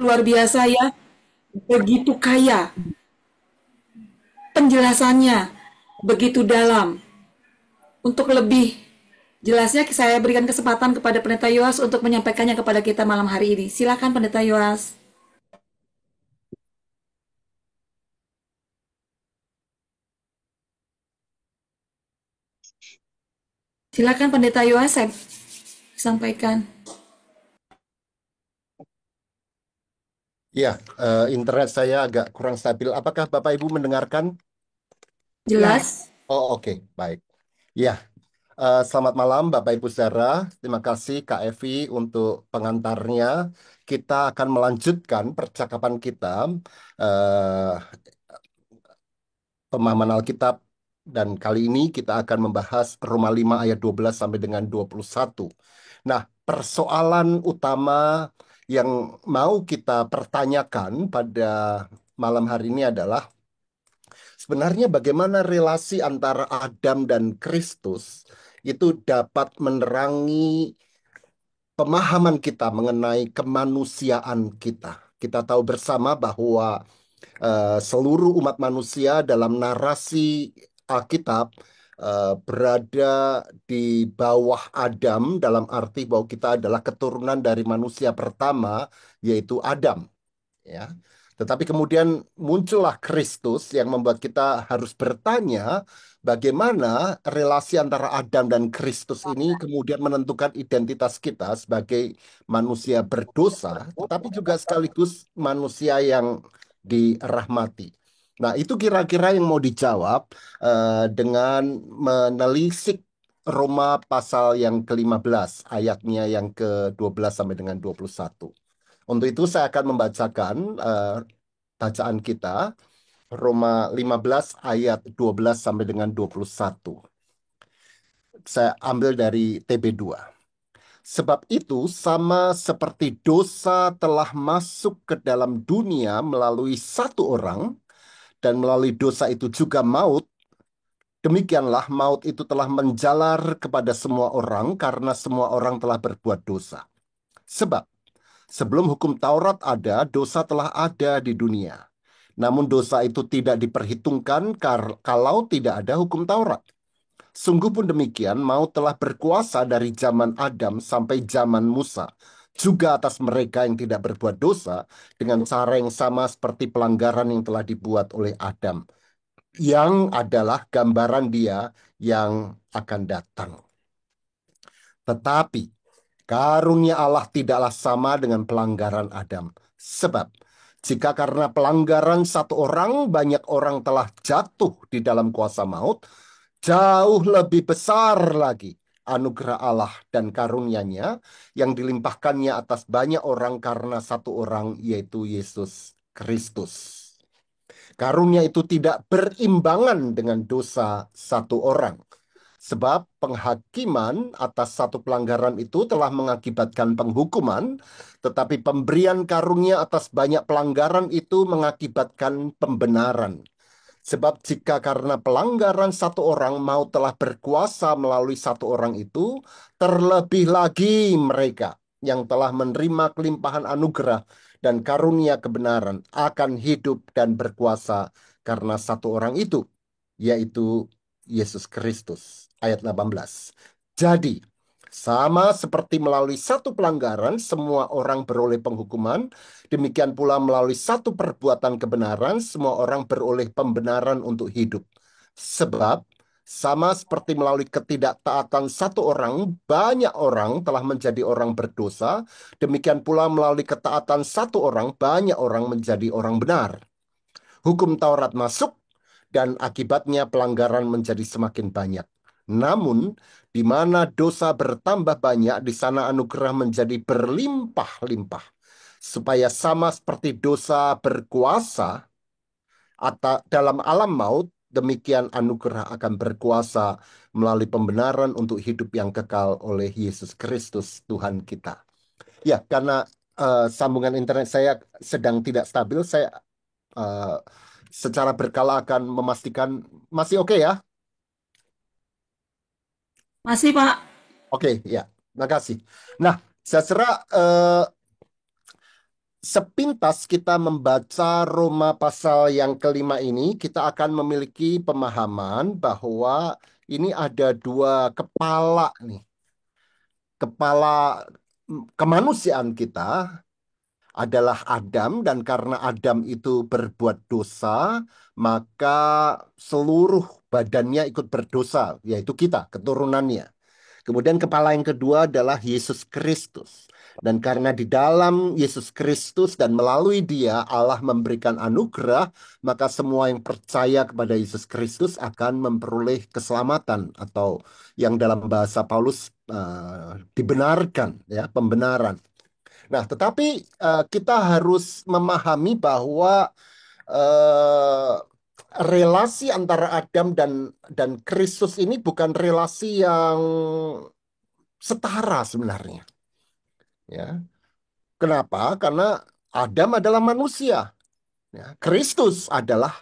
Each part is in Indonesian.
luar biasa ya, begitu kaya penjelasannya, begitu dalam. Untuk lebih jelasnya saya berikan kesempatan kepada Pendeta Yoas untuk menyampaikannya kepada kita malam hari ini. Silakan Pendeta Yoas. Silakan Pendeta Yoas, saya sampaikan. Ya, internet saya agak kurang stabil. Apakah Bapak Ibu mendengarkan? Jelas? Oh, oke, baik. Ya, selamat malam Bapak Ibu Saudara. Terima kasih Kak Evi untuk pengantarnya. Kita akan melanjutkan percakapan kita, eh, pemahaman Alkitab, dan kali ini kita akan membahas Roma 5 ayat 12 sampai dengan 21. Nah, persoalan utama yang mau kita pertanyakan pada malam hari ini adalah sebenarnya bagaimana relasi antara Adam dan Kristus itu dapat menerangi pemahaman kita mengenai kemanusiaan kita. Kita tahu bersama bahwa seluruh umat manusia dalam narasi Alkitab berada di bawah Adam, dalam arti bahwa kita adalah keturunan dari manusia pertama, yaitu Adam, ya. Tetapi kemudian muncullah Kristus yang membuat kita harus bertanya bagaimana relasi antara Adam dan Kristus ini kemudian menentukan identitas kita sebagai manusia berdosa, tetapi juga sekaligus manusia yang dirahmati. Nah, itu kira-kira yang mau dijawab dengan menelisik Roma pasal yang ke-15, ayatnya yang ke-12 sampai dengan 21. Untuk itu saya akan membacakan bacaan kita Roma 15 ayat 12 sampai dengan 21. Saya ambil dari TB2. Sebab itu sama seperti dosa telah masuk ke dalam dunia melalui satu orang dan melalui dosa itu juga maut, demikianlah maut itu telah menjalar kepada semua orang karena semua orang telah berbuat dosa. Sebab sebelum hukum Taurat ada, dosa telah ada di dunia. Namun dosa itu tidak diperhitungkan kalau tidak ada hukum Taurat. Sungguh pun demikian, maut telah berkuasa dari zaman Adam sampai zaman Musa, juga atas mereka yang tidak berbuat dosa, dengan cara yang sama seperti pelanggaran yang telah dibuat oleh Adam, yang adalah gambaran dia yang akan datang. Tetapi karunia Allah tidaklah sama dengan pelanggaran Adam. Sebab, jika karena pelanggaran satu orang, banyak orang telah jatuh di dalam kuasa maut, jauh lebih besar lagi anugerah Allah dan karunia-Nya yang dilimpahkannya atas banyak orang karena satu orang, yaitu Yesus Kristus. Karunia itu tidak berimbangan dengan dosa satu orang. Sebab penghakiman atas satu pelanggaran itu telah mengakibatkan penghukuman, tetapi pemberian karunia atas banyak pelanggaran itu mengakibatkan pembenaran. Sebab jika karena pelanggaran satu orang maut telah berkuasa melalui satu orang itu, terlebih lagi mereka yang telah menerima kelimpahan anugerah dan karunia kebenaran akan hidup dan berkuasa karena satu orang itu, yaitu Yesus Kristus. Ayat 18. Jadi, sama seperti melalui satu pelanggaran, semua orang beroleh penghukuman, demikian pula melalui satu perbuatan kebenaran, semua orang beroleh pembenaran untuk hidup. Sebab, sama seperti melalui ketidaktaatan satu orang, banyak orang telah menjadi orang berdosa, demikian pula melalui ketaatan satu orang, banyak orang menjadi orang benar. Hukum Taurat masuk, dan akibatnya pelanggaran menjadi semakin banyak. Namun, di mana dosa bertambah banyak, di sana anugerah menjadi berlimpah-limpah. Supaya sama seperti dosa berkuasa dalam alam maut, demikian anugerah akan berkuasa melalui pembenaran untuk hidup yang kekal oleh Yesus Kristus Tuhan kita. Ya, karena sambungan internet saya sedang tidak stabil, saya eh, secara berkala akan memastikan masih oke ya? Masih Pak. Oke, ya. Terima kasih. Nah, saya kira sepintas kita membaca Roma pasal yang kelima ini, kita akan memiliki pemahaman bahwa ini ada dua kepala nih. Kepala kemanusiaan kita adalah Adam, dan karena Adam itu berbuat dosa, maka seluruh badannya ikut berdosa, yaitu kita, keturunannya. Kemudian kepala yang kedua adalah Yesus Kristus. Dan karena di dalam Yesus Kristus dan melalui Dia Allah memberikan anugerah, maka semua yang percaya kepada Yesus Kristus akan memperoleh keselamatan, atau yang dalam bahasa Paulus dibenarkan, ya, pembenaran. Nah, tetapi kita harus memahami bahwa eh, relasi antara Adam dan Kristus ini bukan relasi yang setara sebenarnya. Ya, kenapa? Karena Adam adalah manusia. Ya, Kristus adalah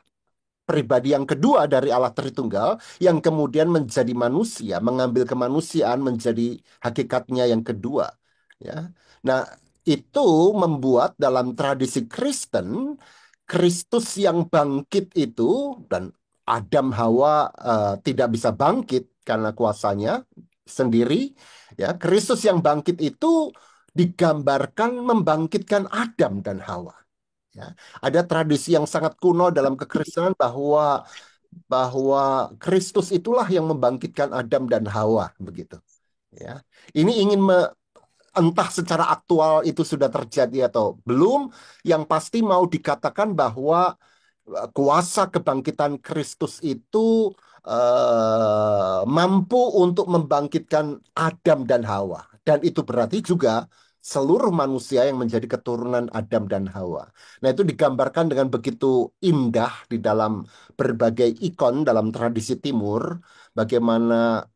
pribadi yang kedua dari Allah Tritunggal yang kemudian menjadi manusia, mengambil kemanusiaan menjadi hakikatnya yang kedua. Ya. Nah, itu membuat dalam tradisi Kristen, Kristus yang bangkit itu, dan Adam Hawa tidak bisa bangkit karena kuasanya sendiri, ya. Kristus yang bangkit itu digambarkan membangkitkan Adam dan Hawa. Ya. Ada tradisi yang sangat kuno dalam kekristenan bahwa bahwa Kristus itulah yang membangkitkan Adam dan Hawa, begitu. Ya, ini entah secara aktual itu sudah terjadi atau belum. Yang pasti mau dikatakan bahwa kuasa kebangkitan Kristus itu mampu untuk membangkitkan Adam dan Hawa, dan itu berarti juga seluruh manusia yang menjadi keturunan Adam dan Hawa. Nah, itu digambarkan dengan begitu indah di dalam berbagai ikon dalam tradisi Timur, bagaimana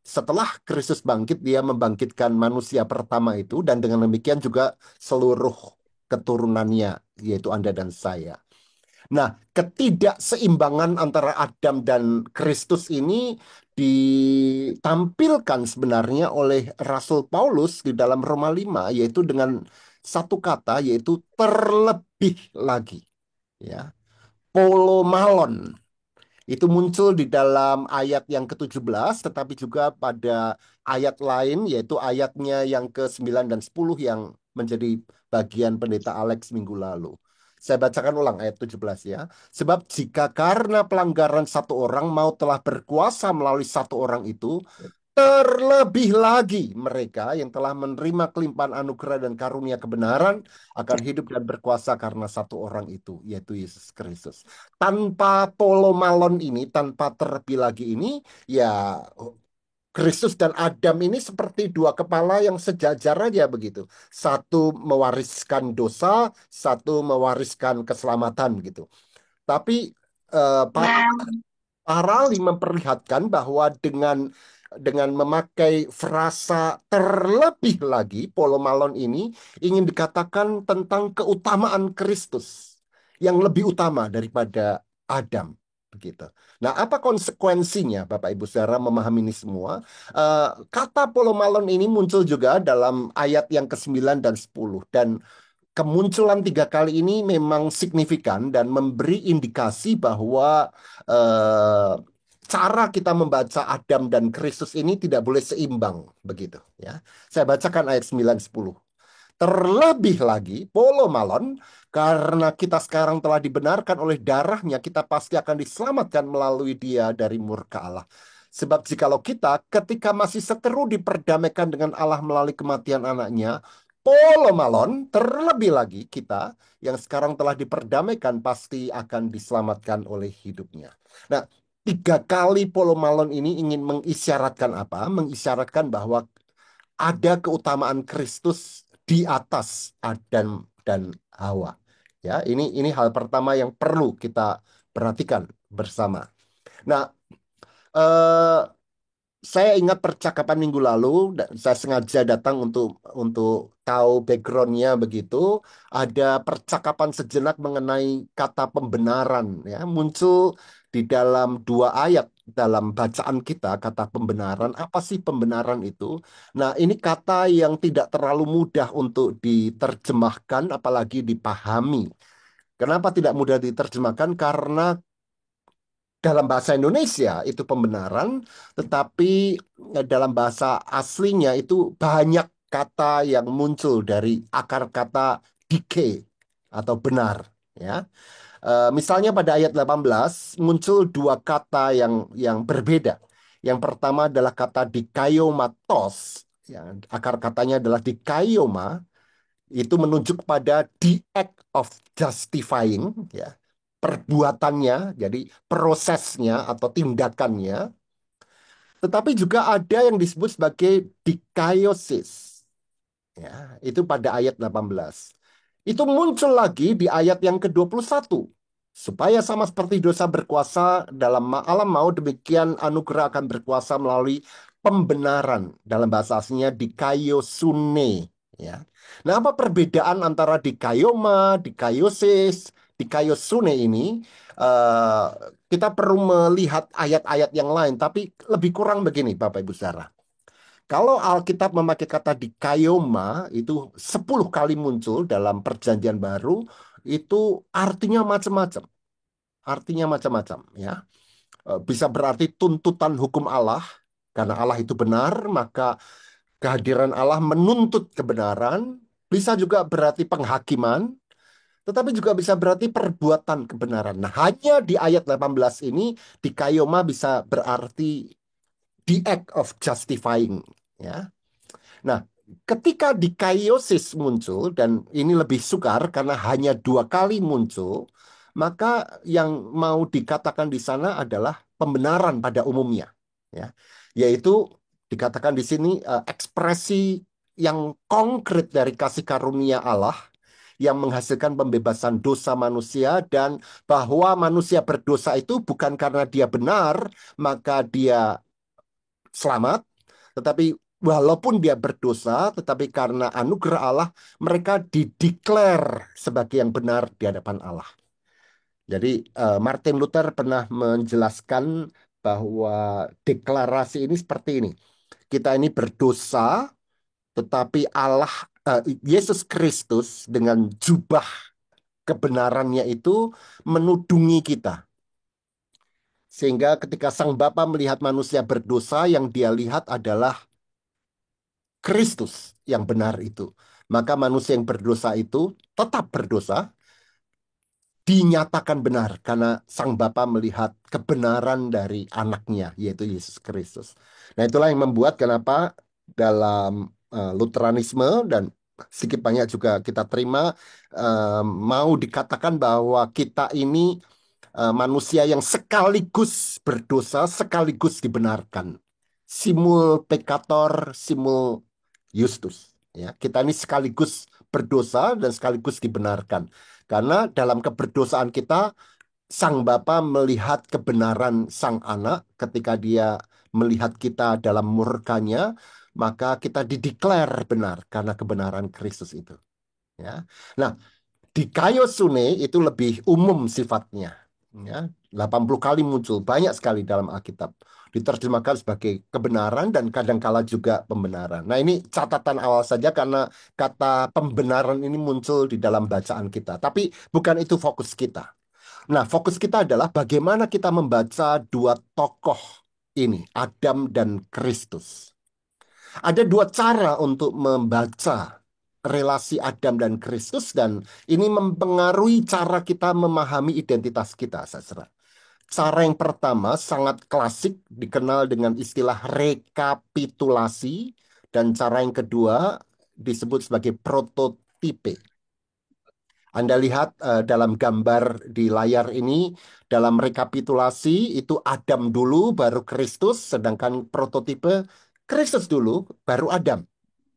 setelah Kristus bangkit, dia membangkitkan manusia pertama itu, dan dengan demikian juga seluruh keturunannya, yaitu Anda dan saya. Nah, ketidakseimbangan antara Adam dan Kristus ini ditampilkan sebenarnya oleh Rasul Paulus di dalam Roma 5, yaitu dengan satu kata, yaitu terlebih lagi. Ya, polomalon. Itu muncul di dalam ayat yang ke-17, tetapi juga pada ayat lain, yaitu ayatnya yang ke-9 dan 10 yang menjadi bagian Pendeta Alex minggu lalu. Saya bacakan ulang ayat 17 ya. Sebab jika karena pelanggaran satu orang maut telah berkuasa melalui satu orang itu, terlebih lagi mereka yang telah menerima kelimpahan anugerah dan karunia kebenaran akan hidup dan berkuasa karena satu orang itu, yaitu Yesus Kristus. Tanpa polomalon ini, tanpa terlebih lagi ini, ya Kristus dan Adam ini seperti dua kepala yang sejajar aja begitu. Satu mewariskan dosa, satu mewariskan keselamatan gitu. Tapi parali memperlihatkan bahwa dengan memakai frasa terlebih lagi, polomalon ini ingin dikatakan tentang keutamaan Kristus yang lebih utama daripada Adam, begitu. Nah, apa konsekuensinya, Bapak Ibu Saudara, memahami ini semua? Kata polomalon ini muncul juga dalam ayat yang ke-9 dan 10, dan kemunculan tiga kali ini memang signifikan dan memberi indikasi bahwa eh, cara kita membaca Adam dan Kristus ini tidak boleh seimbang, begitu ya. Saya bacakan ayat 9-10. Terlebih lagi, Polo Malon, karena kita sekarang telah dibenarkan oleh darahnya, kita pasti akan diselamatkan melalui dia dari murka Allah. Sebab jikalau kita ketika masih seteru diperdamaikan dengan Allah melalui kematian anaknya, Polo Malon, terlebih lagi kita yang sekarang telah diperdamaikan pasti akan diselamatkan oleh hidupnya. Nah, tiga kali Polo Malon ini ingin mengisyaratkan apa? Mengisyaratkan bahwa ada keutamaan Kristus di atas Adam dan Hawa. Ya, ini hal pertama yang perlu kita perhatikan bersama. Nah, eh, saya ingat percakapan minggu lalu, saya sengaja datang untuk tahu backgroundnya begitu. Ada percakapan sejenak mengenai kata pembenaran, ya, muncul di dalam dua ayat dalam bacaan kita, kata pembenaran. Apa sih pembenaran itu? Nah, ini kata yang tidak terlalu mudah untuk diterjemahkan, apalagi dipahami. Kenapa tidak mudah diterjemahkan? Karena dalam bahasa Indonesia itu pembenaran, tetapi dalam bahasa aslinya itu banyak kata yang muncul dari akar kata dike atau benar, ya. Misalnya pada ayat 18 muncul dua kata yang berbeda. Yang pertama adalah kata dikaiomatos, ya, akar katanya adalah dikaioma, itu menunjuk pada the act of justifying, ya, perbuatannya, jadi prosesnya atau tindakannya. Tetapi juga ada yang disebut sebagai dikaiosis, ya, itu pada ayat 18. Itu muncul lagi di ayat yang ke-21. Supaya sama seperti dosa berkuasa dalam alam mau, demikian anugerah akan berkuasa melalui pembenaran. Dalam bahasa aslinya dikaiosune. Ya. Nah, apa perbedaan antara dikaioma, dikaiosis, dikaiosune ini? Eh, kita perlu melihat ayat-ayat yang lain, tapi lebih kurang begini, Bapak Ibu Saudara. Kalau Alkitab memakai kata dikaioma, itu 10 kali muncul dalam Perjanjian Baru, itu artinya macam-macam. Artinya macam-macam, ya. Bisa berarti tuntutan hukum Allah, karena Allah itu benar, maka kehadiran Allah menuntut kebenaran. Bisa juga berarti penghakiman, tetapi juga bisa berarti perbuatan kebenaran. Nah, hanya di ayat 18 ini, dikaioma bisa berarti the act of justifying, ya. Nah, ketika dikaiosis muncul, dan ini lebih sukar karena hanya dua kali muncul, maka yang mau dikatakan di sana adalah pembenaran pada umumnya, ya, yaitu dikatakan di sini ekspresi yang konkret dari kasih karunia Allah yang menghasilkan pembebasan dosa manusia, dan bahwa manusia berdosa itu bukan karena dia benar maka dia selamat, tetapi walaupun dia berdosa, tetapi karena anugerah Allah, mereka dideklar sebagai yang benar di hadapan Allah. Jadi Martin Luther pernah menjelaskan bahwa deklarasi ini seperti ini. Kita ini berdosa, tetapi Allah, Yesus Kristus dengan jubah kebenarannya itu menudungi kita. Sehingga ketika Sang Bapa melihat manusia berdosa, yang dia lihat adalah Kristus yang benar itu. Maka manusia yang berdosa itu tetap berdosa, dinyatakan benar karena Sang Bapa melihat kebenaran dari anaknya, yaitu Yesus Kristus. Nah, itulah yang membuat kenapa dalam Lutheranisme dan sedikit banyak juga kita terima, mau dikatakan bahwa kita ini manusia yang sekaligus berdosa, sekaligus dibenarkan. Simul peccator, simul justus. Ya, kita ini sekaligus berdosa dan sekaligus dibenarkan. Karena dalam keberdosaan kita, Sang Bapa melihat kebenaran Sang Anak ketika dia melihat kita dalam murkanya, maka kita dideklar benar karena kebenaran Kristus itu. Ya. Nah, di Kayo Sune itu lebih umum sifatnya. Ya, 80 kali muncul, banyak sekali dalam Alkitab. Diterjemahkan sebagai kebenaran dan kadangkala juga pembenaran. Nah, ini catatan awal saja karena kata pembenaran ini muncul di dalam bacaan kita. Tapi bukan itu fokus kita. Nah, fokus kita adalah bagaimana kita membaca dua tokoh ini, Adam dan Kristus. Ada dua cara untuk membaca relasi Adam dan Kristus, dan ini mempengaruhi cara kita memahami identitas kita, saudara. Cara yang pertama sangat klasik, dikenal dengan istilah rekapitulasi, dan cara yang kedua disebut sebagai prototipe. Anda lihat dalam gambar di layar ini, dalam rekapitulasi itu Adam dulu, baru Kristus, sedangkan prototipe Kristus dulu, baru Adam.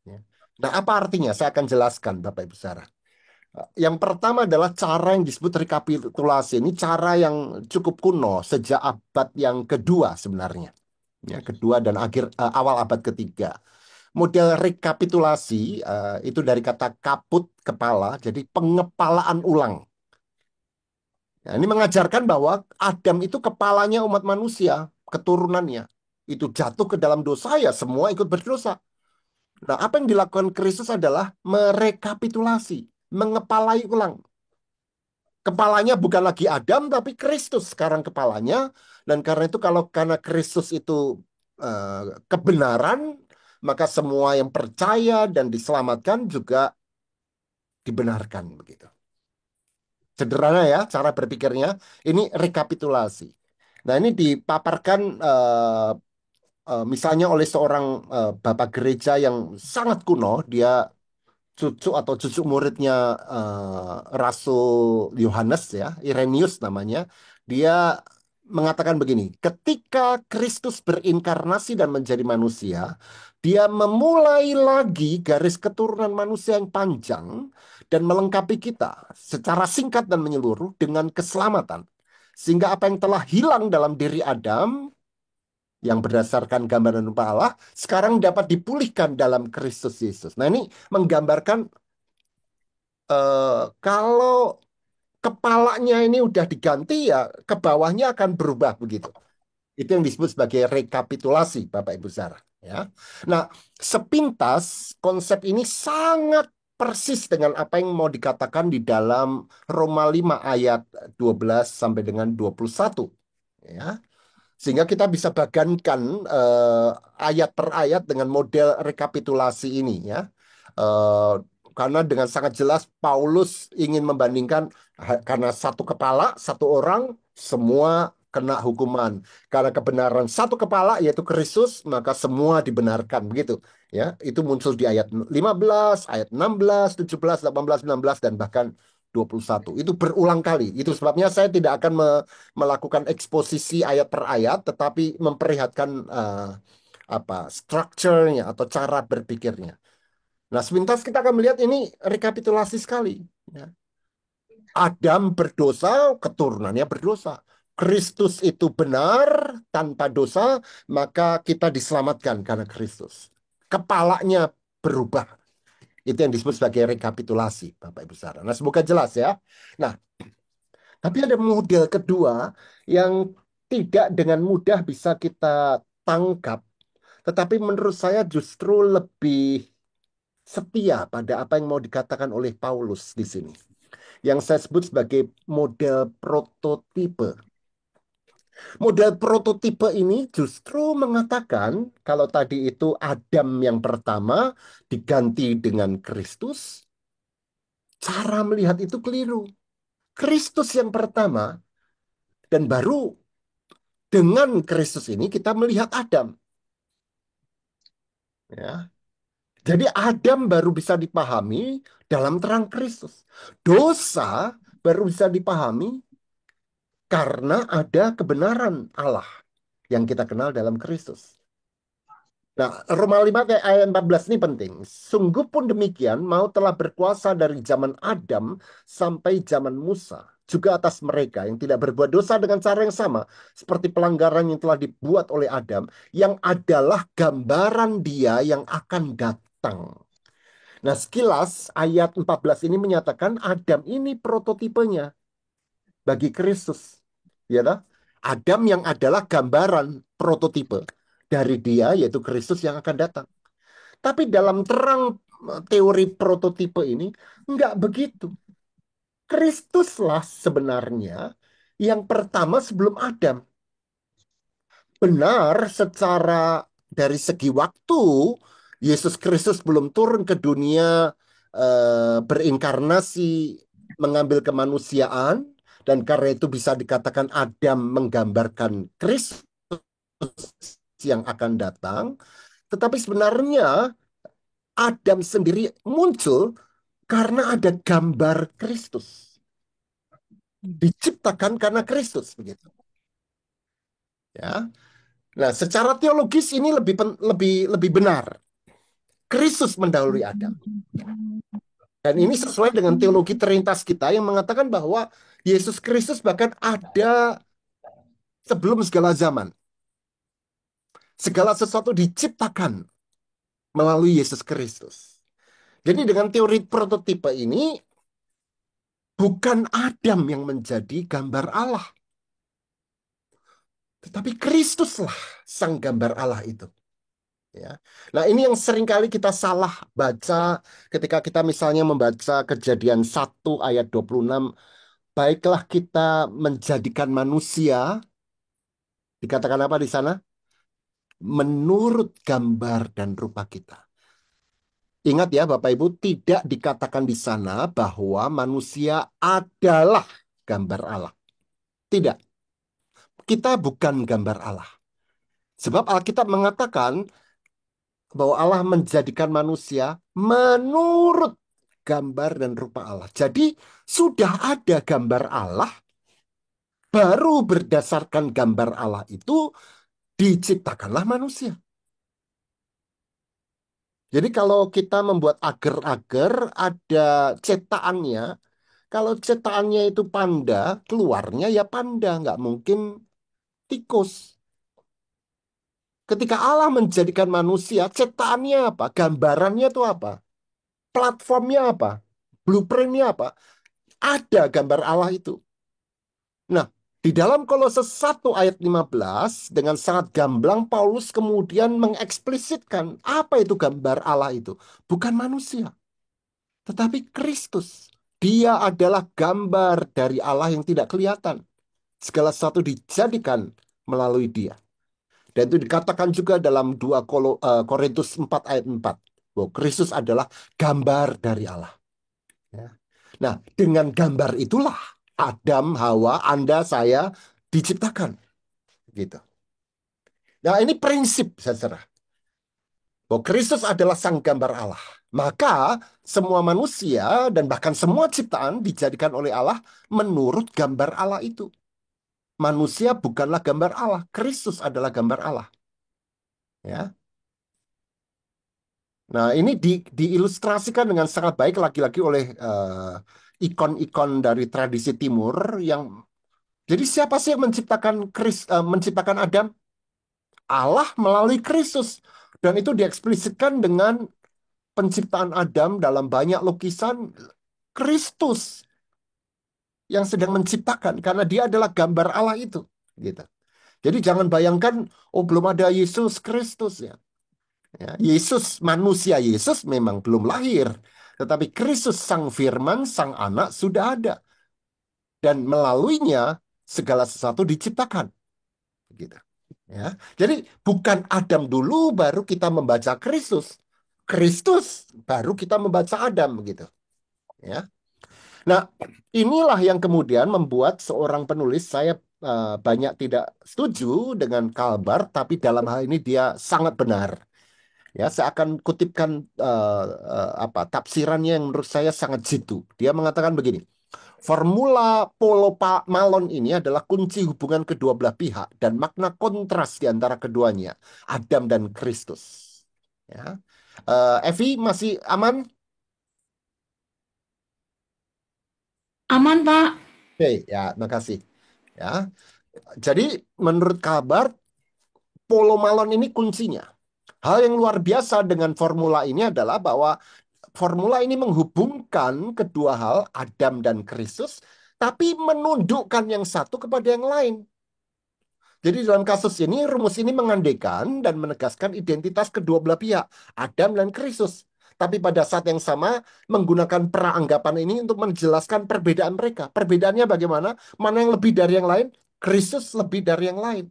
Ya. Nah, apa artinya? Saya akan jelaskan, Bapak Ibu Saudara. Yang pertama adalah cara yang disebut rekapitulasi. Ini cara yang cukup kuno, sejak abad yang kedua sebenarnya. Ya, kedua dan awal abad ketiga. Model rekapitulasi itu dari kata kaput, kepala, jadi pengepalaan ulang. Nah, ini mengajarkan bahwa Adam itu kepalanya umat manusia, keturunannya. Itu jatuh ke dalam dosa, ya semua ikut berdosa. Nah, apa yang dilakukan Kristus adalah merekapitulasi, mengepalai ulang. Kepalanya bukan lagi Adam, tapi Kristus sekarang kepalanya. Dan karena itu karena Kristus itu kebenaran, maka semua yang percaya dan diselamatkan juga dibenarkan begitu. Sederhana ya cara berpikirnya. Ini rekapitulasi. Nah, ini dipaparkan misalnya oleh seorang bapak gereja yang sangat kuno. Dia cucu atau cucu muridnya Rasul Yohanes ya, Irenaeus namanya. Dia mengatakan begini, ketika Kristus berinkarnasi dan menjadi manusia, dia memulai lagi garis keturunan manusia yang panjang dan melengkapi kita secara singkat dan menyeluruh dengan keselamatan. Sehingga apa yang telah hilang dalam diri Adam yang berdasarkan gambaran rupa Allah sekarang dapat dipulihkan dalam Kristus Yesus. Nah, ini menggambarkan kalau kepalanya ini udah diganti ya ke bawahnya akan berubah begitu. Itu yang disebut sebagai rekapitulasi, Bapak Ibu Sarah. Ya. Nah, sepintas konsep ini sangat persis dengan apa yang mau dikatakan di dalam Roma 5 ayat 12 sampai dengan 21. Ya. Sehingga kita bisa bagankan ayat per ayat dengan model rekapitulasi ini ya. Eh, karena dengan sangat jelas Paulus ingin membandingkan karena satu kepala, satu orang, semua kena hukuman. Karena kebenaran satu kepala yaitu Kristus, maka semua dibenarkan begitu. Ya, itu muncul di ayat 15, ayat 16, 17, 18, 19 dan bahkan 21. Itu berulang kali. Itu sebabnya saya tidak akan melakukan eksposisi ayat per ayat, tetapi memperlihatkan apa strukturnya atau cara berpikirnya. Nah, sepintas kita akan melihat ini rekapitulasi sekali. Ya. Adam berdosa, keturunannya berdosa. Kristus itu benar tanpa dosa, maka kita diselamatkan karena Kristus. Kepalanya berubah. Itu yang disebut sebagai rekapitulasi, Bapak Ibu Saudara. Nah, semoga jelas ya. Nah, tapi ada model kedua yang tidak dengan mudah bisa kita tangkap, tetapi menurut saya justru lebih setia pada apa yang mau dikatakan oleh Paulus di sini. Yang saya sebut sebagai model prototipe. Model prototipe ini justru mengatakan kalau tadi itu Adam yang pertama diganti dengan Kristus, cara melihat itu keliru. Kristus yang pertama dan baru dengan Kristus ini kita melihat Adam. Ya. Jadi Adam baru bisa dipahami dalam terang Kristus. Dosa baru bisa dipahami karena ada kebenaran Allah yang kita kenal dalam Kristus. Nah, Roma 5 ayat 14 ini penting. Sungguh pun demikian, mau telah berkuasa dari zaman Adam sampai zaman Musa. Juga atas mereka yang tidak berbuat dosa dengan cara yang sama. Seperti pelanggaran yang telah dibuat oleh Adam. Yang adalah gambaran dia yang akan datang. Nah, sekilas ayat 14 ini menyatakan Adam ini prototipenya bagi Kristus. Ya, toh? Adam yang adalah gambaran prototipe dari dia, yaitu Kristus yang akan datang. Tapi dalam terang teori prototipe ini, nggak begitu. Kristuslah sebenarnya yang pertama sebelum Adam. Benar secara dari segi waktu, Yesus Kristus belum turun ke dunia berinkarnasi, mengambil kemanusiaan, dan karena itu bisa dikatakan Adam menggambarkan Kristus yang akan datang. Tetapi sebenarnya Adam sendiri muncul karena ada gambar Kristus. Diciptakan karena Kristus begitu. Ya. Nah, secara teologis ini lebih benar. Kristus mendahului Adam. Dan ini sesuai dengan teologi Trinitas kita yang mengatakan bahwa Yesus Kristus bahkan ada sebelum segala zaman. Segala sesuatu diciptakan melalui Yesus Kristus. Jadi dengan teori prototipe ini, bukan Adam yang menjadi gambar Allah, tetapi Kristuslah sang gambar Allah itu. Ya. Nah, ini yang seringkali kita salah baca ketika kita misalnya membaca Kejadian 1 ayat 26. Baiklah kita menjadikan manusia, dikatakan apa di sana? Menurut gambar dan rupa kita. Ingat ya Bapak Ibu, tidak dikatakan di sana bahwa manusia adalah gambar Allah. Tidak, kita bukan gambar Allah. Sebab Alkitab mengatakan bahwa Allah menjadikan manusia menurut gambar dan rupa Allah. Jadi sudah ada gambar Allah, baru berdasarkan gambar Allah itu diciptakanlah manusia. Jadi kalau kita membuat agar-agar, ada cetakannya. Kalau cetakannya itu panda, keluarnya ya panda, nggak mungkin tikus. Ketika Allah menjadikan manusia, cetakannya apa? Gambarannya itu apa? Platformnya apa? Blueprintnya apa? Ada gambar Allah itu. Nah, di dalam Kolose 1 ayat 15, dengan sangat gamblang Paulus kemudian mengeksplisitkan apa itu gambar Allah itu. Bukan manusia, tetapi Kristus. Dia adalah gambar dari Allah yang tidak kelihatan. Segala sesuatu dijadikan melalui dia. Dan itu dikatakan juga dalam 2 Korintus 4 ayat 4. Bahwa Kristus adalah gambar dari Allah. Ya. Nah, dengan gambar itulah Adam, Hawa, Anda, saya diciptakan. Gitu. Nah, ini prinsip, saudara. Bahwa Kristus adalah sang gambar Allah. Maka semua manusia dan bahkan semua ciptaan dijadikan oleh Allah menurut gambar Allah itu. Manusia bukanlah gambar Allah, Kristus adalah gambar Allah. Ya. Nah, ini diilustrasikan dengan sangat baik lagi-lagi oleh ikon-ikon dari tradisi timur yang jadi siapa sih yang menciptakan Adam? Allah melalui Kristus. Dan itu dieksplisitkan dengan penciptaan Adam dalam banyak lukisan Kristus yang sedang menciptakan karena dia adalah gambar Allah itu, gitu. Jadi jangan bayangkan oh belum ada Yesus Kristus ya. Ya, Yesus manusia Yesus memang belum lahir, tetapi Kristus sang firman sang anak sudah ada dan melaluinya segala sesuatu diciptakan, gitu. Ya. Jadi bukan Adam dulu baru kita membaca Kristus. Kristus baru kita membaca Adam gitu. Ya. Nah, inilah yang kemudian membuat seorang penulis saya banyak tidak setuju dengan Kalbar, tapi dalam hal ini dia sangat benar. Ya, saya akan kutipkan apa tafsirannya yang menurut saya sangat jitu. Dia mengatakan begini. Formula Malon ini adalah kunci hubungan kedua belah pihak dan makna kontras di antara keduanya, Adam dan Kristus. Ya. Evi masih aman? Aman, Pak. Oke, ya, makasih. Ya, jadi menurut kabar Malon ini kuncinya. Hal yang luar biasa dengan formula ini adalah bahwa formula ini menghubungkan kedua hal, Adam dan Kristus, tapi menundukkan yang satu kepada yang lain. Jadi dalam kasus ini, rumus ini mengandaikan dan menegaskan identitas kedua belah pihak, Adam dan Kristus. Tapi pada saat yang sama, menggunakan peranggapan ini untuk menjelaskan perbedaan mereka. Perbedaannya bagaimana? Mana yang lebih dari yang lain? Kristus lebih dari yang lain.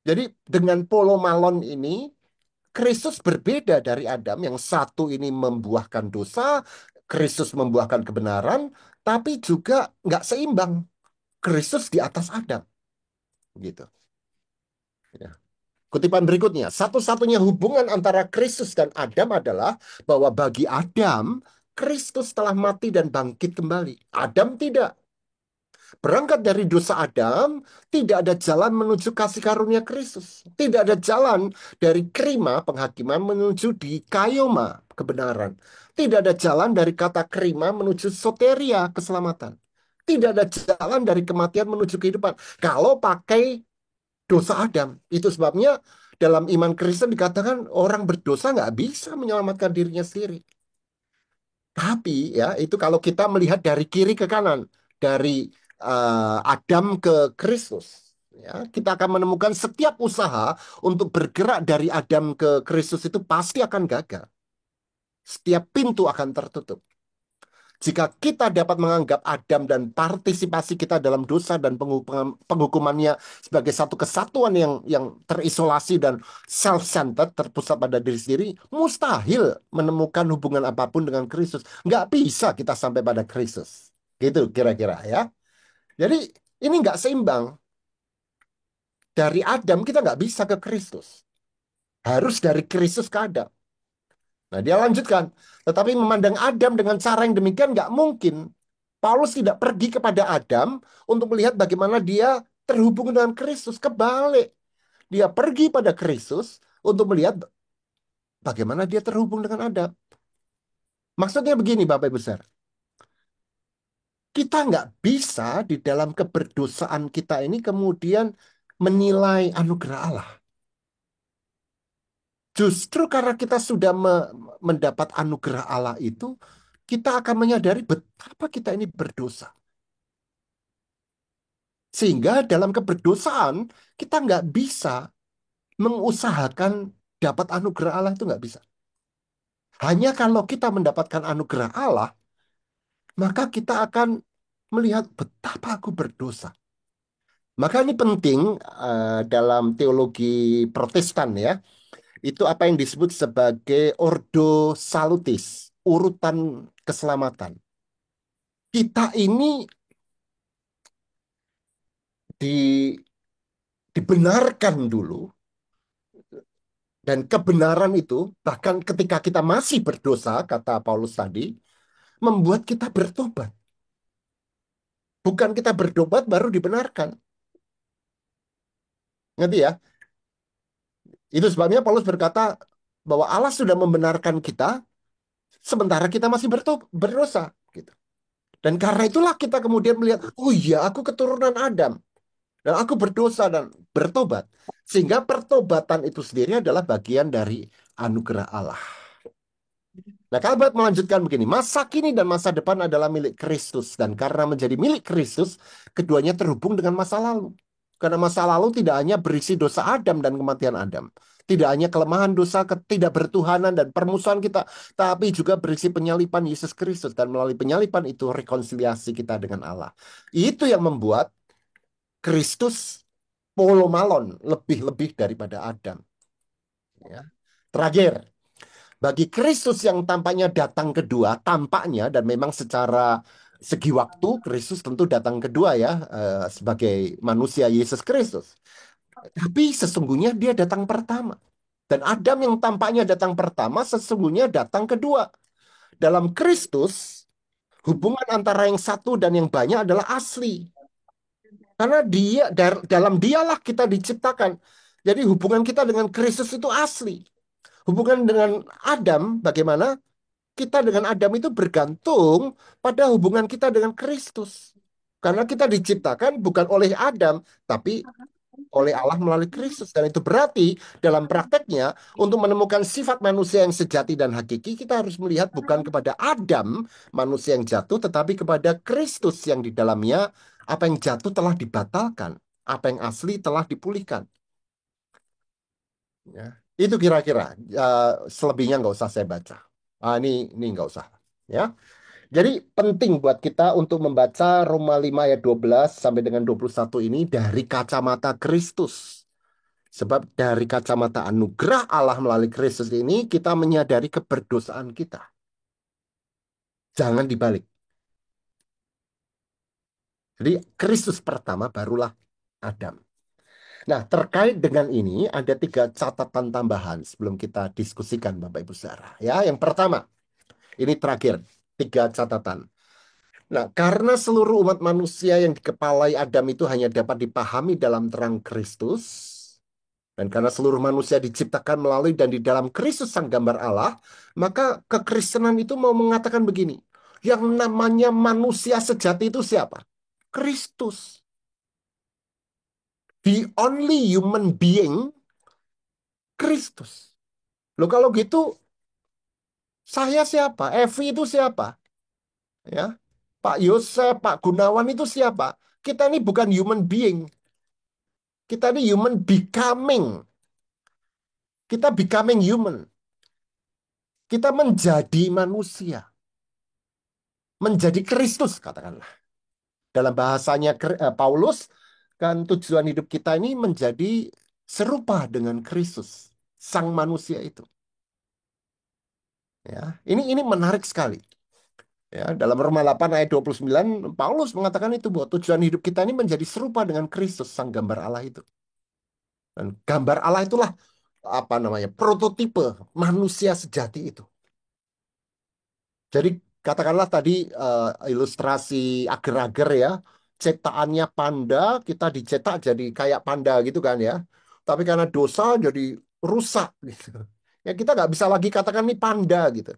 Jadi dengan Malon ini, Kristus berbeda dari Adam. Yang satu ini membuahkan dosa, Kristus membuahkan kebenaran, tapi juga nggak seimbang. Kristus di atas Adam. Gitu. Ya. Kutipan berikutnya, satu-satunya hubungan antara Kristus dan Adam adalah bahwa bagi Adam, Kristus telah mati dan bangkit kembali. Adam tidak. Berangkat dari dosa Adam, tidak ada jalan menuju kasih karunia Kristus. Tidak ada jalan dari krima penghakiman menuju di kaioma kebenaran. Tidak ada jalan dari kata krima menuju soteria keselamatan. Tidak ada jalan dari kematian menuju kehidupan. Kalau pakai dosa Adam. Itu sebabnya dalam iman Kristen dikatakan orang berdosa nggak bisa menyelamatkan dirinya sendiri. Tapi ya itu kalau kita melihat dari kiri ke kanan, dari Adam ke Kristus, ya kita akan menemukan setiap usaha untuk bergerak dari Adam ke Kristus itu pasti akan gagal. Setiap pintu akan tertutup. Jika kita dapat menganggap Adam dan partisipasi kita dalam dosa dan penghukumannya sebagai satu kesatuan yang terisolasi dan self-centered, terpusat pada diri sendiri, mustahil menemukan hubungan apapun dengan Kristus. Nggak bisa kita sampai pada Kristus. Gitu kira-kira ya. Jadi ini nggak seimbang. Dari Adam kita nggak bisa ke Kristus. Harus dari Kristus ke Adam. Nah, dia lanjutkan. Tetapi memandang Adam dengan cara yang demikian nggak mungkin. Paulus tidak pergi kepada Adam untuk melihat bagaimana dia terhubung dengan Kristus. Kebalik. Dia pergi pada Kristus untuk melihat bagaimana dia terhubung dengan Adam. Maksudnya begini, Bapak Ibu Saudara. Kita nggak bisa di dalam keberdosaan kita ini kemudian menilai anugerah Allah. Justru karena kita sudah mendapat anugerah Allah itu, kita akan menyadari betapa kita ini berdosa. Sehingga dalam keberdosaan, kita nggak bisa mengusahakan dapat anugerah Allah itu nggak bisa. Hanya kalau kita mendapatkan anugerah Allah, maka kita akan melihat betapa aku berdosa. Maka ini penting dalam teologi Protestan ya. Itu apa yang disebut sebagai Ordo Salutis, urutan keselamatan. Kita ini di, dibenarkan dulu, dan kebenaran itu bahkan ketika kita masih berdosa, kata Paulus tadi, membuat kita bertobat. Bukan kita bertobat baru dibenarkan. Ngerti ya? Itu sebabnya Paulus berkata bahwa Allah sudah membenarkan kita sementara kita masih berdosa. Gitu. Dan karena itulah kita kemudian melihat, oh iya aku keturunan Adam. Dan aku berdosa dan bertobat. Sehingga pertobatan itu sendiri adalah bagian dari anugerah Allah. Nah, Kalbat melanjutkan begini, masa kini dan masa depan adalah milik Kristus. Dan karena menjadi milik Kristus, keduanya terhubung dengan masa lalu. Karena masa lalu tidak hanya berisi dosa Adam dan kematian Adam. Tidak hanya kelemahan dosa, ketidakbertuhanan dan permusuhan kita, tapi juga berisi penyalipan Yesus Kristus. Dan melalui penyalipan itu rekonsiliasi kita dengan Allah. Itu yang membuat Kristus polomalon, lebih-lebih daripada Adam. Ya. Terakhir, bagi Kristus yang tampaknya datang kedua, tampaknya dan memang secara segi waktu, Kristus tentu datang kedua ya, sebagai manusia Yesus Kristus. Tapi sesungguhnya dia datang pertama. Dan Adam yang tampaknya datang pertama, sesungguhnya datang kedua. Dalam Kristus, hubungan antara yang satu dan yang banyak adalah asli. Karena dalam dialah kita diciptakan. Jadi hubungan kita dengan Kristus itu asli. Hubungan dengan Adam, bagaimana? Kita dengan Adam itu bergantung pada hubungan kita dengan Kristus. Karena kita diciptakan bukan oleh Adam, tapi oleh Allah melalui Kristus. Dan itu berarti dalam prakteknya, untuk menemukan sifat manusia yang sejati dan hakiki, kita harus melihat bukan kepada Adam, manusia yang jatuh, tetapi kepada Kristus yang di dalamnya apa yang jatuh telah dibatalkan. Apa yang asli telah dipulihkan. Ya. Itu kira-kira. Selebihnya nggak usah saya baca. Ini nggak usah. Ya. Jadi penting buat kita untuk membaca Roma 5 ayat 12 sampai dengan 21 ini dari kacamata Kristus. Sebab dari kacamata anugerah Allah melalui Kristus ini kita menyadari keberdosaan kita. Jangan dibalik. Jadi Kristus pertama barulah Adam. Nah, terkait dengan ini ada 3 catatan tambahan sebelum kita diskusikan Bapak Ibu Saudara. Ya, yang pertama, ini terakhir, 3 catatan. Nah, karena seluruh umat manusia yang dikepalai Adam itu hanya dapat dipahami dalam terang Kristus, dan karena seluruh manusia diciptakan melalui dan di dalam Kristus sang gambar Allah, maka kekristenan itu mau mengatakan begini, yang namanya manusia sejati itu siapa? Kristus. The only human being, Kristus. Loh kalau gitu, Saya siapa? Evi itu siapa? Ya, Pak Yosef, Pak Gunawan itu siapa? Kita ini bukan human being. Kita ini human becoming. Kita becoming human. Kita menjadi manusia. Menjadi Kristus, katakanlah. Dalam bahasanya Paulus, kan tujuan hidup kita ini menjadi serupa dengan Kristus, sang manusia itu. Ya, ini menarik sekali. Ya, dalam Roma 8 ayat 29, Paulus mengatakan itu bahwa tujuan hidup kita ini menjadi serupa dengan Kristus, sang gambar Allah itu. Dan gambar Allah itulah apa namanya? Prototipe manusia sejati itu. Jadi katakanlah tadi ilustrasi ager-ager ya, cetakannya panda, kita dicetak jadi kayak panda gitu kan ya. Tapi karena dosa jadi rusak gitu. Ya kita nggak bisa lagi katakan ini panda gitu.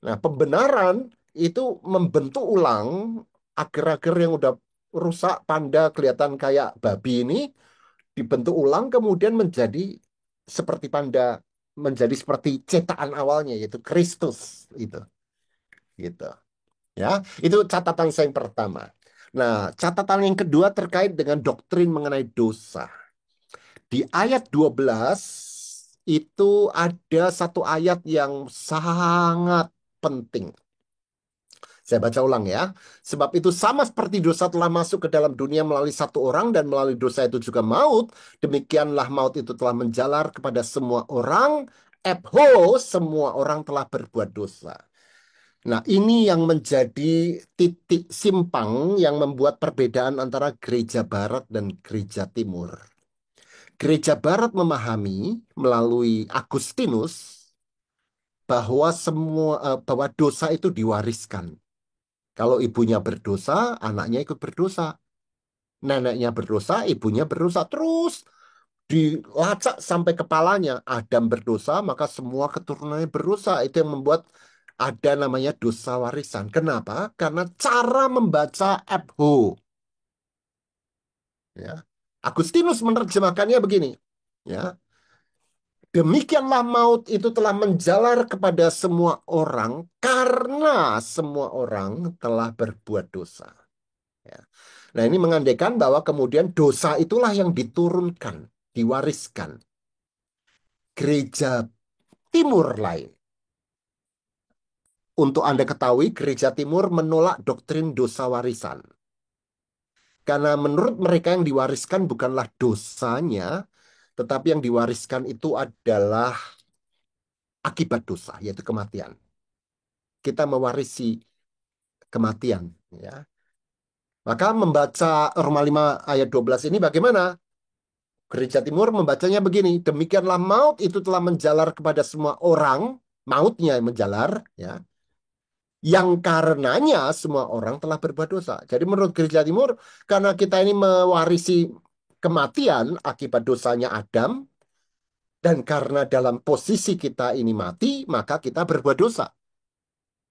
Nah pembenaran itu membentuk ulang ager-ager yang udah rusak panda kelihatan kayak babi ini dibentuk ulang kemudian menjadi seperti panda, menjadi seperti cetakan awalnya yaitu Kristus itu gitu. Ya, itu catatan saya yang pertama. Nah, catatan yang kedua terkait dengan doktrin mengenai dosa. Di ayat 12 itu ada satu ayat yang sangat penting. Saya baca ulang ya. Sebab itu sama seperti dosa telah masuk ke dalam dunia melalui satu orang dan melalui dosa itu juga maut, demikianlah maut itu telah menjalar kepada semua orang. Ebho, semua orang telah berbuat dosa. Nah, ini yang menjadi titik simpang yang membuat perbedaan antara gereja barat dan gereja timur. Gereja barat memahami melalui Agustinus bahwa bahwa dosa itu diwariskan. Kalau ibunya berdosa, anaknya ikut berdosa. Neneknya berdosa, ibunya berdosa. Terus dilacak sampai kepalanya. Adam berdosa, maka semua keturunannya berdosa. Itu yang membuat ada namanya dosa warisan. Kenapa? Karena cara membaca Ebho. Ya. Agustinus menerjemahkannya begini. Ya. Demikianlah maut itu telah menjalar kepada semua orang karena semua orang telah berbuat dosa. Ya. Nah ini mengandaikan bahwa kemudian dosa itulah yang diturunkan, diwariskan. Gereja timur lain. Untuk Anda ketahui, gereja timur menolak doktrin dosa warisan. Karena menurut mereka yang diwariskan bukanlah dosanya, tetapi yang diwariskan itu adalah akibat dosa, yaitu kematian. Kita mewarisi kematian. Ya. Maka membaca Roma 5 ayat 12 ini bagaimana? Gereja timur membacanya begini, demikianlah maut itu telah menjalar kepada semua orang, mautnya yang menjalar, ya, yang karenanya semua orang telah berbuat dosa. Jadi menurut gereja timur, karena kita ini mewarisi kematian akibat dosanya Adam, dan karena dalam posisi kita ini mati, maka kita berbuat dosa.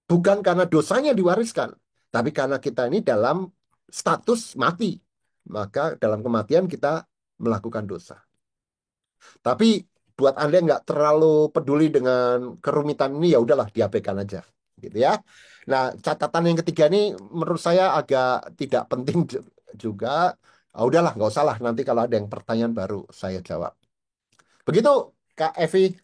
Bukan karena dosanya diwariskan, tapi karena kita ini dalam status mati. Maka dalam kematian kita melakukan dosa. Tapi buat Anda yang nggak terlalu peduli dengan kerumitan ini, ya udahlah diabaikan aja, gitu ya. Nah, catatan yang ketiga ini menurut saya agak tidak penting juga. Ah, udahlah, nggak usah lah. Nanti kalau ada yang pertanyaan baru saya jawab. Begitu, Kak Evi.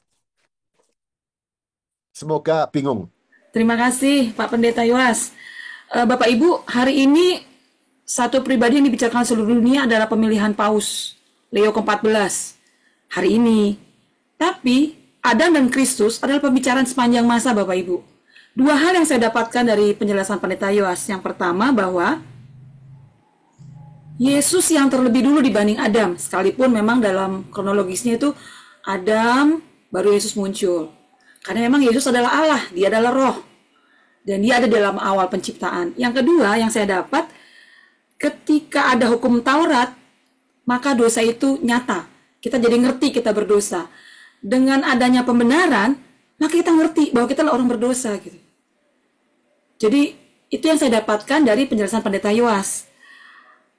Semoga bingung. Terima kasih Pak Pendeta Yowas. Bapak Ibu, hari ini satu pribadi yang dibicarakan seluruh dunia adalah pemilihan Paus Leo ke-14 hari ini. Tapi Adam dan Kristus adalah pembicaraan sepanjang masa Bapak Ibu. Dua hal yang saya dapatkan dari penjelasan Pendeta Yowas. Yang pertama bahwa Yesus yang terlebih dulu dibanding Adam, sekalipun memang dalam kronologisnya itu Adam baru Yesus muncul. Karena memang Yesus adalah Allah, dia adalah roh. Dan dia ada dalam awal penciptaan. Yang kedua yang saya dapat, ketika ada hukum Taurat, maka dosa itu nyata. Kita jadi ngerti kita berdosa. Dengan adanya pembenaran, maka kita ngerti bahwa kita adalah orang berdosa gitu. Jadi itu yang saya dapatkan dari penjelasan Pendeta Yowas.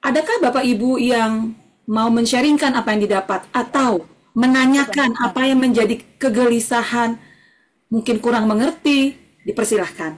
Adakah Bapak Ibu yang mau men-sharingkan apa yang didapat atau menanyakan apa yang menjadi kegelisahan, mungkin kurang mengerti, Dipersilahkan.